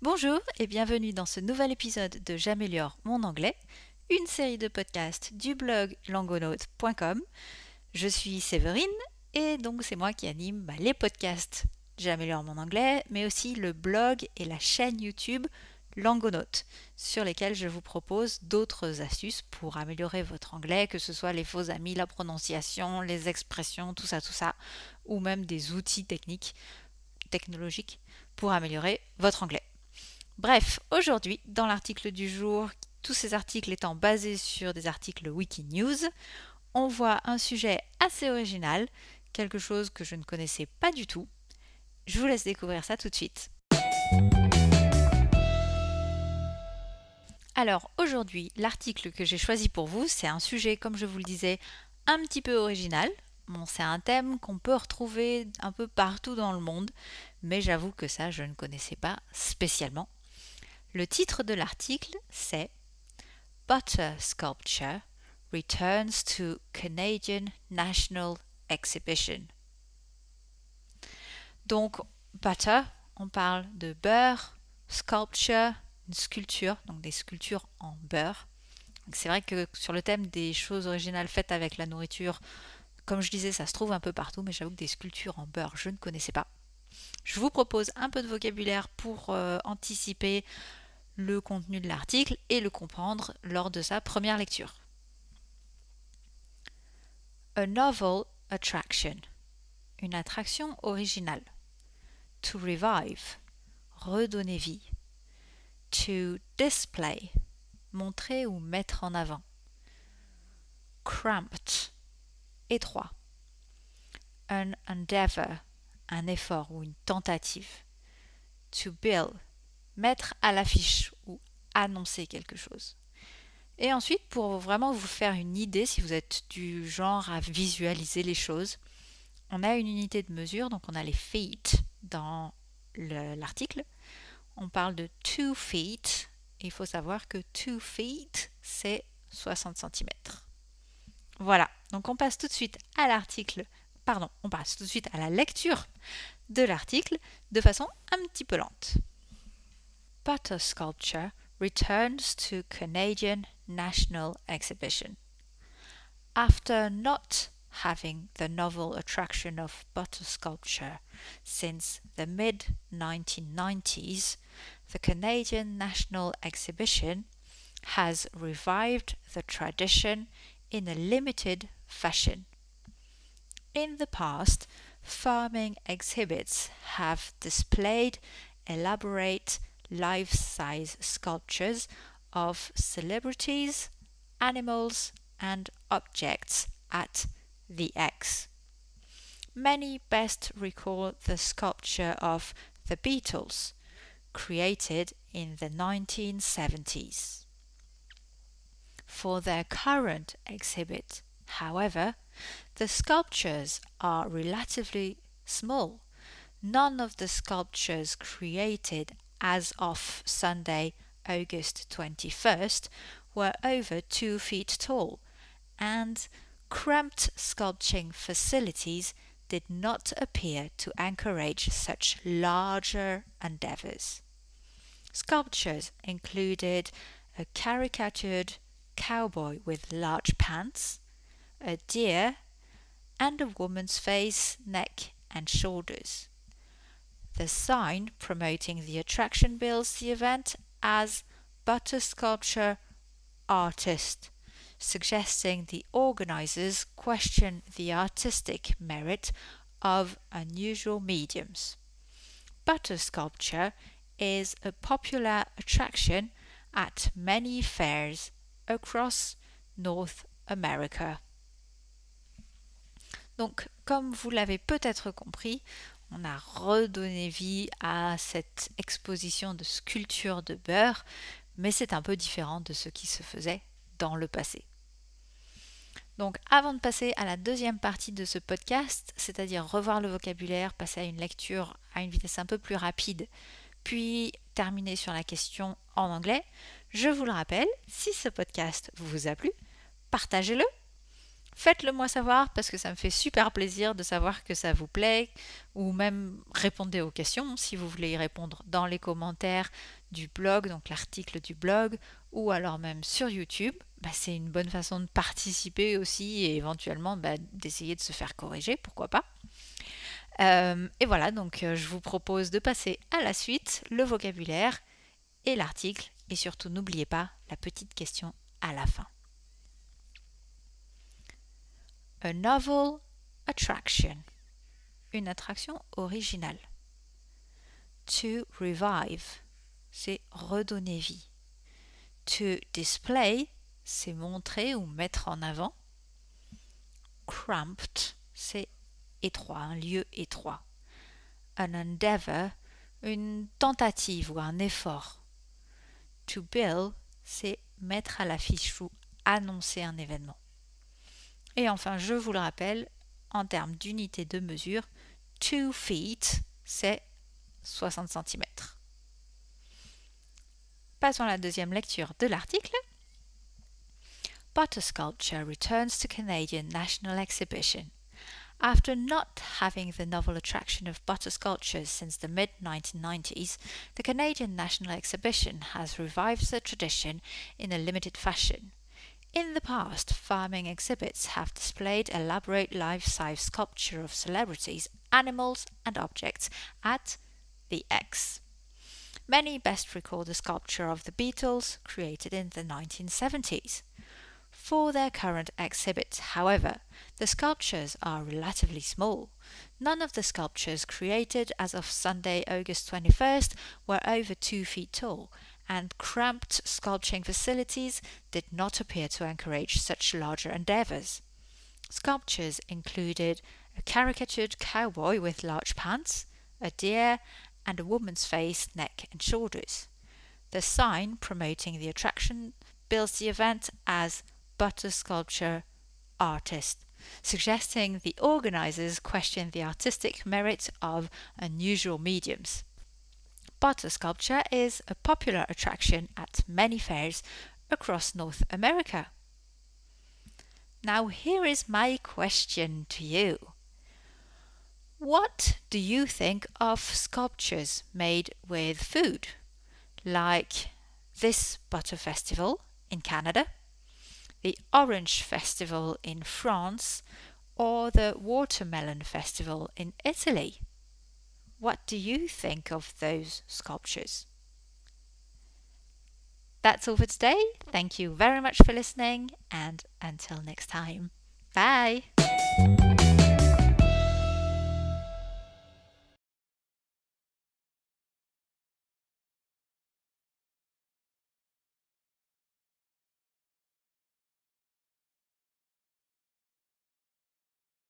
Bonjour et bienvenue dans ce nouvel épisode de J'améliore mon anglais, une série de podcasts du blog langonaute.com. Je suis Séverine et donc c'est moi qui anime les podcasts J'améliore mon anglais, mais aussi le blog et la chaîne YouTube Langonaute, sur lesquels je vous propose d'autres astuces pour améliorer votre anglais, que ce soit les faux amis, la prononciation, les expressions, tout ça, ou même des outils technologiques pour améliorer votre anglais. Bref, aujourd'hui, dans l'article du jour, tous ces articles étant basés sur des articles Wikinews, on voit un sujet assez original, quelque chose que je ne connaissais pas du tout. Je vous laisse découvrir ça tout de suite. Alors aujourd'hui, l'article que j'ai choisi pour vous, c'est un sujet, comme je vous le disais, un petit peu original. Bon, c'est un thème qu'on peut retrouver un peu partout dans le monde, mais j'avoue que ça, je ne connaissais pas spécialement. Le titre de l'article, c'est Butter Sculpture Returns to Canadian National Exhibition. Donc, butter, on parle de beurre, sculpture, une sculpture, donc des sculptures en beurre. Donc, c'est vrai que sur le thème des choses originales faites avec la nourriture, comme je disais, ça se trouve un peu partout, mais j'avoue que des sculptures en beurre, je ne connaissais pas. Je vous propose un peu de vocabulaire pour anticiper le contenu de l'article et le comprendre lors de sa première lecture. A novel attraction, une attraction originale. To revive, redonner vie. To display, montrer ou mettre en avant. Cramped, étroit. An endeavor, un effort ou une tentative. To bill, mettre à l'affiche ou annoncer quelque chose. Et ensuite, pour vraiment vous faire une idée, si vous êtes du genre à visualiser les choses, on a une unité de mesure, donc on a les feet dans l'article. On parle de 2 feet, et il faut savoir que 2 feet, c'est 60 cm. Voilà, donc on passe tout de suite à on passe tout de suite à la lecture de l'article de façon un petit peu lente. Butter sculpture returns to Canadian National Exhibition. After not having the novel attraction of butter sculpture since the mid-1990s, the Canadian National Exhibition has revived the tradition in a limited fashion. In the past, farming exhibits have displayed elaborate life-size sculptures of celebrities, animals, and objects at the X. Many best recall the sculpture of the Beatles, created in the 1970s. For their current exhibit, however, the sculptures are relatively small. None of the sculptures created as of Sunday, August 21st, were over 2 feet tall, and cramped sculpting facilities did not appear to encourage such larger endeavors. Sculptures included a caricatured cowboy with large pants, a deer, and a woman's face, neck, and shoulders. The sign promoting the attraction bills the event as Butter Sculpture Artist, suggesting the organizers question the artistic merit of unusual mediums. Butter sculpture is a popular attraction at many fairs across North America. Donc, comme vous l'avez peut-être compris, on a redonné vie à cette exposition de sculptures de beurre, mais c'est un peu différent de ce qui se faisait dans le passé. Donc avant de passer à la deuxième partie de ce podcast, c'est-à-dire revoir le vocabulaire, passer à une lecture à une vitesse un peu plus rapide, puis terminer sur la question en anglais, je vous le rappelle, si ce podcast vous a plu, partagez-le, Faites-le moi savoir parce que ça me fait super plaisir de savoir que ça vous plaît, ou même répondez aux questions si vous voulez y répondre dans les commentaires du blog, donc l'article du blog, ou alors même sur YouTube. C'est une bonne façon de participer aussi et éventuellement d'essayer de se faire corriger, pourquoi pas. Et voilà, donc je vous propose de passer à la suite, le vocabulaire et l'article, et surtout n'oubliez pas la petite question à la fin. A novel attraction. Une attraction originale. To revive, c'est redonner vie. To display, c'est montrer ou mettre en avant. Cramped, c'est étroit, un lieu étroit. An endeavor, une tentative ou un effort. To bill, c'est mettre à l'affiche ou annoncer un événement. Et enfin, je vous le rappelle, en termes d'unité de mesure, 2 feet, c'est 60 cm. Passons à la deuxième lecture de l'article. Butter Sculpture returns to Canadian National Exhibition. After not having the novel attraction of butter sculptures since the mid-1990s, the Canadian National Exhibition has revived the tradition in a limited fashion. In the past, farming exhibits have displayed elaborate life-size sculpture of celebrities, animals, and objects at the X. Many best recall the sculpture of the Beatles, created in the 1970s. For their current exhibits, however, the sculptures are relatively small. None of the sculptures created as of Sunday, August 21st, were over 2 feet tall, and cramped sculpturing facilities did not appear to encourage such larger endeavours. Sculptures included a caricatured cowboy with large pants, a deer, and a woman's face, neck, and shoulders. The sign promoting the attraction bills the event as Butter Sculpture Artist, suggesting the organisers question the artistic merit of unusual mediums. Butter sculpture is a popular attraction at many fairs across North America. Now here is my question to you. What do you think of sculptures made with food, like this Butter Festival in Canada, the Orange Festival in France, or the Watermelon Festival in Italy? What do you think of those sculptures? That's all for today. Thank you very much for listening, and until next time. Bye!